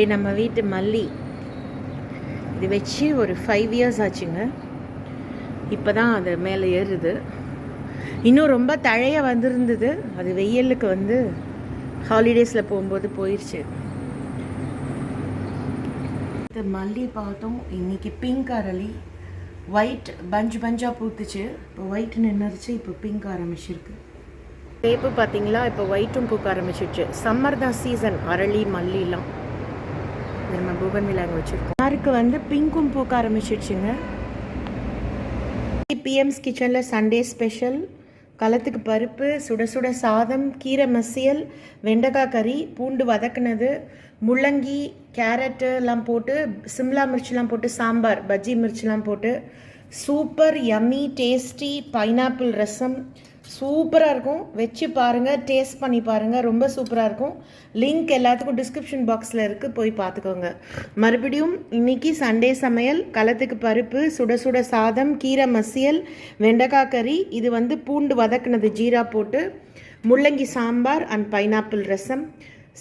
நம்ம வீட்டு மல்லி இது வச்சு ஒரு 5 இயர்ஸ் ஆச்சுங்க. இப்போ தான் அது மேலே ஏறுது. இன்னும் ரொம்ப தழைய வந்திருந்தது. அது வெயிலுக்கு வந்து ஹாலிடேஸில் போகும்போது போயிடுச்சு. இது மல்லி பார்த்தோம். இன்றைக்கி பிங்க் அரளி, ஒயிட் பஞ்சாக பூத்துச்சு. இப்போ ஒயிட் நின்றுச்சு, இப்போ பிங்க் ஆரம்பிச்சிருக்கு. சேப்பு பார்த்தீங்களா, இப்போ ஒயிட்டும் பூக்க ஆரம்பிச்சிடுச்சு. சம்மர் தான் சீசன். அரளி மல்லிலாம் நம்ம பூகன்வில்லா அங்கே வச்சுருக்கோம். யாருக்கு வந்து பிங்க்கும் பூக்க ஆரம்பிச்சிடுச்சுங்க. பிஎம்ஸ் கிச்சனில் சண்டே ஸ்பெஷல் களத்துக்கு பருப்பு, சுட சுட சாதம், கீரை மசியல், வெண்டைக்காய் கறி, பூண்டு வதக்குனது, முள்ளங்கி, கேரட்டு எல்லாம் போட்டு, சிம்லா மிர்ச்சிலாம் போட்டு சாம்பார், பஜ்ஜி மிர்ச்சிலாம் போட்டு சூப்பர் யம்மி டேஸ்டி பைனாப்பிள் ரசம். சூப்பராக இருக்கும். வச்சு பாருங்கள், டேஸ்ட் பண்ணி பாருங்கள். ரொம்ப சூப்பராக இருக்கும். லிங்க் எல்லாத்துக்கும் டிஸ்கிரிப்ஷன் பாக்ஸில் இருக்குது, போய் பார்த்துக்கோங்க. மறுபடியும் இன்றைக்கி சண்டே சமையல் களத்துக்கு பருப்பு, சுட சுட சாதம், கீரை மசியல், வெண்டைக்காய் கறி, இது வந்து பூண்டு வதக்குனது ஜீரா போட்டு, முள்ளங்கி sambar and pineapple rasam.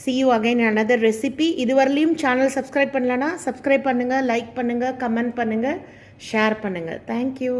See you again in another recipe. இதுவரையிலையும் சேனல் சப்ஸ்கிரைப் பண்ணலன்னா சப்ஸ்கிரைப் பண்ணுங்கள், லைக் பண்ணுங்கள், கமெண்ட் பண்ணுங்கள், ஷேர் பண்ணுங்கள். தேங்க்யூ.